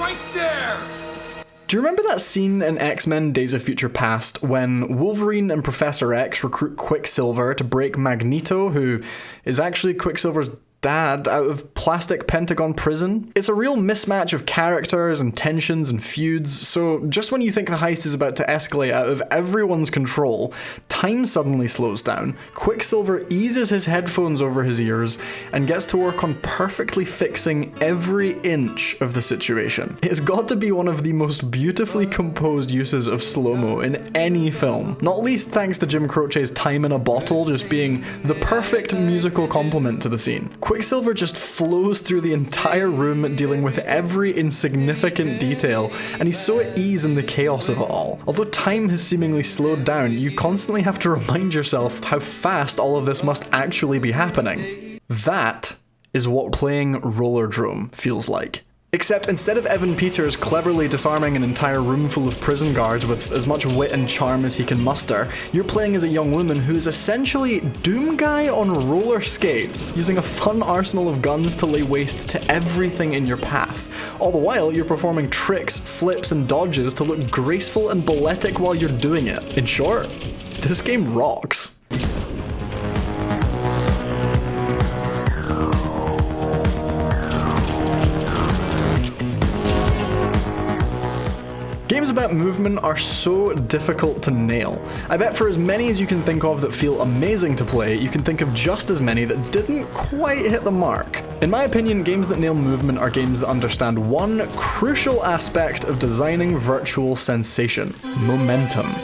right there! Do you remember that scene in X-Men Days of Future Past when Wolverine and Professor X recruit Quicksilver to break Magneto, who is actually Quicksilver's dad, out of plastic Pentagon prison? It's a real mismatch of characters and tensions and feuds, so just when you think the heist is about to escalate out of everyone's control, time suddenly slows down, Quicksilver eases his headphones over his ears, and gets to work on perfectly fixing every inch of the situation. It's got to be one of the most beautifully composed uses of slow-mo in any film, not least thanks to Jim Croce's Time in a Bottle just being the perfect musical complement to the scene. Quicksilver just flows through the entire room, dealing with every insignificant detail, and he's so at ease in the chaos of it all. Although time has seemingly slowed down, you constantly have to remind yourself how fast all of this must actually be happening. That is what playing Rollerdrome feels like. Except instead of Evan Peters cleverly disarming an entire room full of prison guards with as much wit and charm as he can muster, you're playing as a young woman who is essentially Doom Guy on roller skates, using a fun arsenal of guns to lay waste to everything in your path. All the while, you're performing tricks, flips, and dodges to look graceful and balletic while you're doing it. In short, this game rocks. Games about movement are so difficult to nail. I bet for as many as you can think of that feel amazing to play, you can think of just as many that didn't quite hit the mark. In my opinion, games that nail movement are games that understand one crucial aspect of designing virtual sensation: momentum.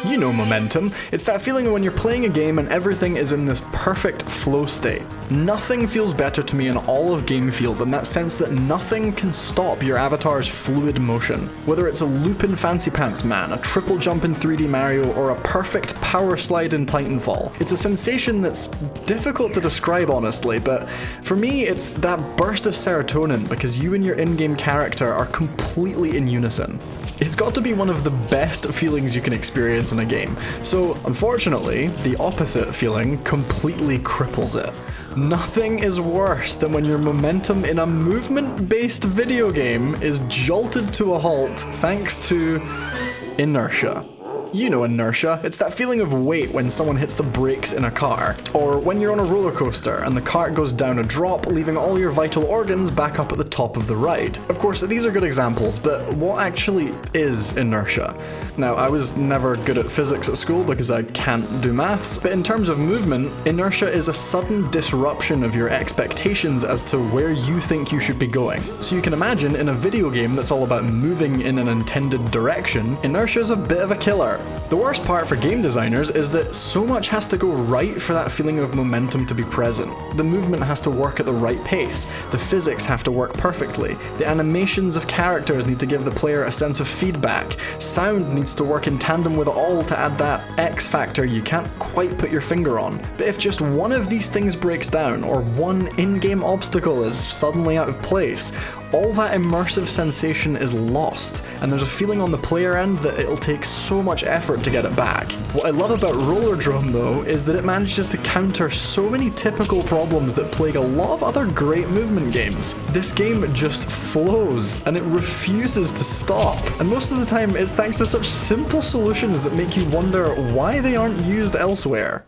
You know momentum. It's that feeling when you're playing a game and everything is in this perfect flow state. Nothing feels better to me in all of game feel than that sense that nothing can stop your avatar's fluid motion. Whether it's a loop in Fancy Pants Man, a triple jump in 3D Mario, or a perfect power slide in Titanfall. It's a sensation that's difficult to describe honestly, but for me it's that burst of serotonin because you and your in-game character are completely in unison. It's got to be one of the best feelings you can experience in a game, so unfortunately, the opposite feeling completely cripples it. Nothing is worse than when your momentum in a movement-based video game is jolted to a halt thanks to inertia. You know inertia. It's that feeling of weight when someone hits the brakes in a car, or when you're on a roller coaster and the cart goes down a drop, leaving all your vital organs back up at the top of the ride. Of course, these are good examples, but what actually is inertia? Now, I was never good at physics at school because I can't do maths, but in terms of movement, inertia is a sudden disruption of your expectations as to where you think you should be going. So you can imagine in a video game that's all about moving in an intended direction, inertia is a bit of a killer. The worst part for game designers is that so much has to go right for that feeling of momentum to be present. The movement has to work at the right pace, the physics have to work perfectly, the animations of characters need to give the player a sense of feedback, sound needs to work in tandem with it all to add that X factor you can't quite put your finger on. But if just one of these things breaks down, or one in-game obstacle is suddenly out of place, all that immersive sensation is lost, and there's a feeling on the player end that it'll take so much effort to get it back. What I love about Rollerdrome though is that it manages to counter so many typical problems that plague a lot of other great movement games. This game just flows, and it refuses to stop, and most of the time it's thanks to such simple solutions that make you wonder why they aren't used elsewhere.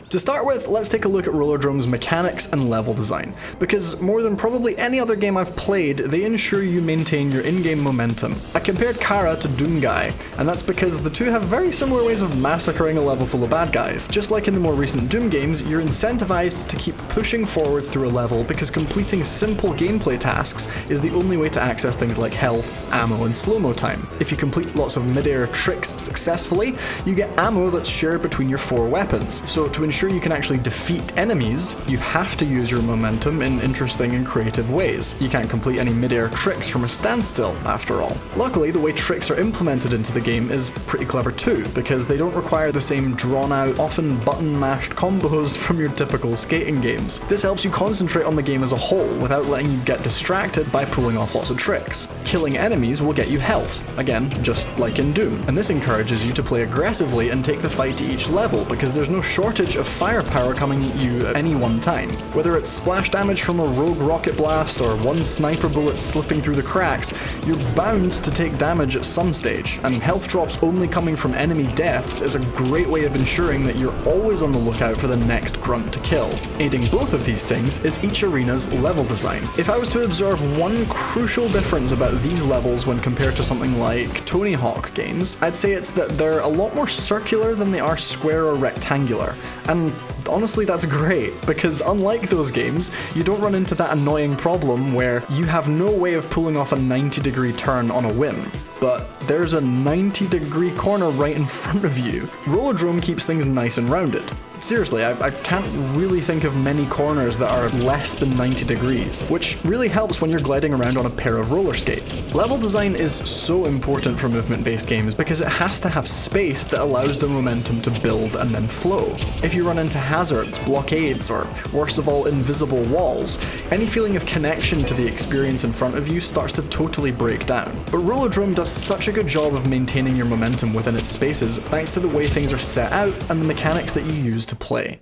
To start with, let's take a look at Rollerdrome's mechanics and level design, because more than probably any other game I've played, they ensure you maintain your in-game momentum. I compared Kara to Doom Guy, and that's because the two have very similar ways of massacring a level full of bad guys. Just like in the more recent Doom games, you're incentivized to keep pushing forward through a level because completing simple gameplay tasks is the only way to access things like health, ammo, and slow-mo time. If you complete lots of mid-air tricks successfully, you get ammo that's shared between your 4 weapons, so to ensure you can actually defeat enemies, you have to use your momentum in interesting and creative ways. You can't complete any mid-air tricks from a standstill, after all. Luckily, the way tricks are implemented into the game is pretty clever too, because they don't require the same drawn-out, often button-mashed combos from your typical skating games. This helps you concentrate on the game as a whole, without letting you get distracted by pulling off lots of tricks. Killing enemies will get you health, again, just like in Doom, and this encourages you to play aggressively and take the fight to each level, because there's no shortage of firepower coming at you at any one time. Whether it's splash damage from a rogue rocket blast or one sniper bullet slipping through the cracks, you're bound to take damage at some stage, and health drops only coming from enemy deaths is a great way of ensuring that you're always on the lookout for the next grunt to kill. Aiding both of these things is each arena's level design. If I was to observe one crucial difference about these levels when compared to something like Tony Hawk games, I'd say it's that they're a lot more circular than they are square or rectangular. And honestly, that's great, because unlike those games, you don't run into that annoying problem where you have no way of pulling off a 90-degree turn on a whim, but there's a 90-degree corner right in front of you. Rollerdrome keeps things nice and rounded. Seriously, I can't really think of many corners that are less than 90 degrees, which really helps when you're gliding around on a pair of roller skates. Level design is so important for movement-based games because it has to have space that allows the momentum to build and then flow. If you run into hazards, blockades, or worst of all, invisible walls, any feeling of connection to the experience in front of you starts to totally break down. But Rollerdrome does such a good job of maintaining your momentum within its spaces thanks to the way things are set out and the mechanics that you use to play.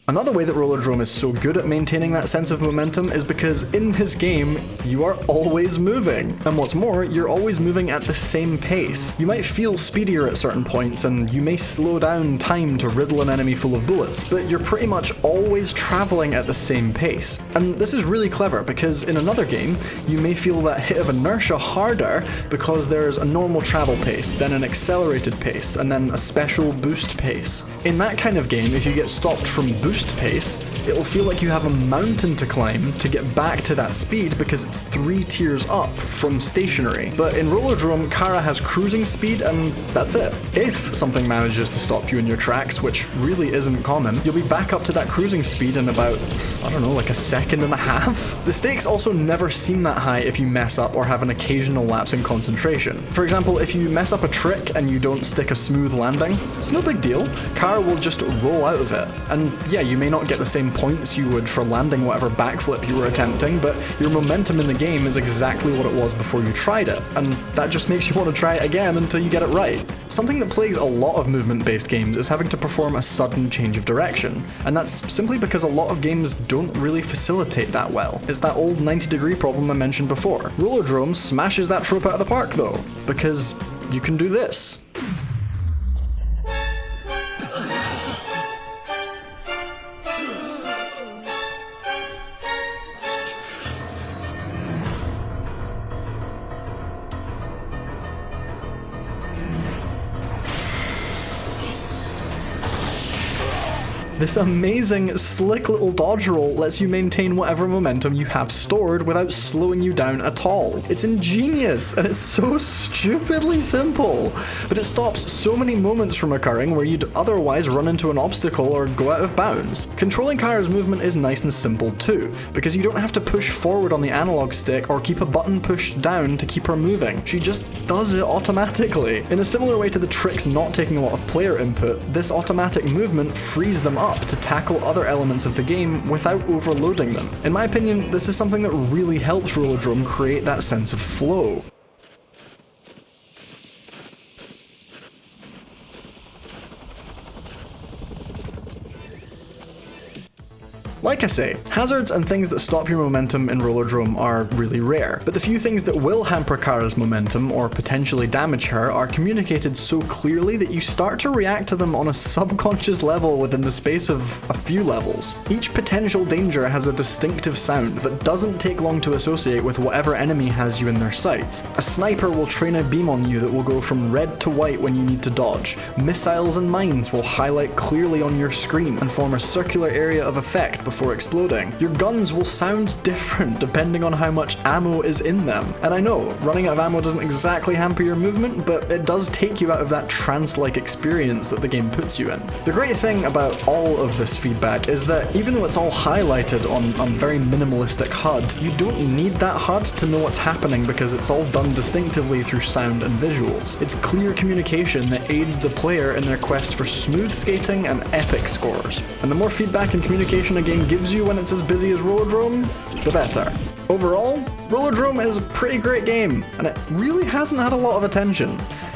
Another way that Rollerdrome is so good at maintaining that sense of momentum is because in this game, you are always moving. And what's more, you're always moving at the same pace. You might feel speedier at certain points, and you may slow down time to riddle an enemy full of bullets, but you're pretty much always traveling at the same pace. And this is really clever, because in another game, you may feel that hit of inertia harder because there's a normal travel pace, then an accelerated pace, and then a special boost pace. In that kind of game, if you get stopped from boost pace, it'll feel like you have a mountain to climb to get back to that speed because it's 3 tiers up from stationary. But in Rollerdrome, Kara has cruising speed and that's it. If something manages to stop you in your tracks, which really isn't common, you'll be back up to that cruising speed in about, I don't know, like a second and a half? The stakes also never seem that high if you mess up or have an occasional lapse in concentration. For example, if you mess up a trick and you don't stick a smooth landing, it's no big deal. Kara will just roll out of it. And yeah, you may not get the same points you would for landing whatever backflip you were attempting, but your momentum in the game is exactly what it was before you tried it, and that just makes you want to try it again until you get it right. Something that plagues a lot of movement-based games is having to perform a sudden change of direction, and that's simply because a lot of games don't really facilitate that well. It's that old 90-degree problem I mentioned before. Rollerdrome smashes that trope out of the park though, because you can do this. This amazing, slick little dodge roll lets you maintain whatever momentum you have stored without slowing you down at all. It's ingenious, and it's so stupidly simple, but it stops so many moments from occurring where you'd otherwise run into an obstacle or go out of bounds. Controlling Kara's movement is nice and simple too, because you don't have to push forward on the analog stick or keep a button pushed down to keep her moving. She just does it automatically. In a similar way to the tricks not taking a lot of player input, this automatic movement frees them up to tackle other elements of the game without overloading them. In my opinion, this is something that really helps Rollerdrome create that sense of flow. Like I say, hazards and things that stop your momentum in Rollerdrome are really rare, but the few things that will hamper Kara's momentum or potentially damage her are communicated so clearly that you start to react to them on a subconscious level within the space of a few levels. Each potential danger has a distinctive sound that doesn't take long to associate with whatever enemy has you in their sights. A sniper will train a beam on you that will go from red to white when you need to dodge. Missiles and mines will highlight clearly on your screen and form a circular area of effect before exploding. Your guns will sound different depending on how much ammo is in them. And I know, running out of ammo doesn't exactly hamper your movement, but it does take you out of that trance-like experience that the game puts you in. The great thing about all of this feedback is that even though it's all highlighted on very minimalistic HUD, you don't need that HUD to know what's happening because it's all done distinctively through sound and visuals. It's clear communication that aids the player in their quest for smooth skating and epic scores. And the more feedback and communication a game gives you when it's as busy as Rollerdrome, the better. Overall, Rollerdrome is a pretty great game, and it really hasn't had a lot of attention.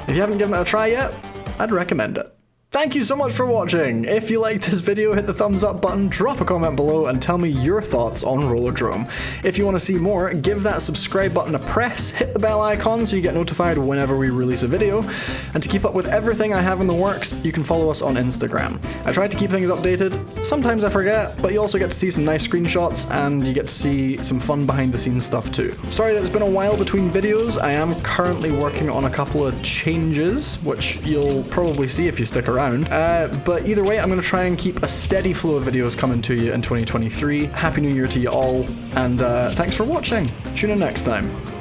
If you haven't given it a try yet, I'd recommend it. Thank you so much for watching! If you liked this video, hit the thumbs up button, drop a comment below, and tell me your thoughts on Rollerdrome. If you want to see more, give that subscribe button a press, hit the bell icon so you get notified whenever we release a video, and to keep up with everything I have in the works, you can follow us on Instagram. I try to keep things updated, sometimes I forget, but you also get to see some nice screenshots, and you get to see some fun behind the scenes stuff too. Sorry that it's been a while between videos. I am currently working on a couple of changes, which you'll probably see if you stick around. But either way, I'm going to try and keep a steady flow of videos coming to you in 2023. Happy New Year to you all, and thanks for watching. Tune in next time.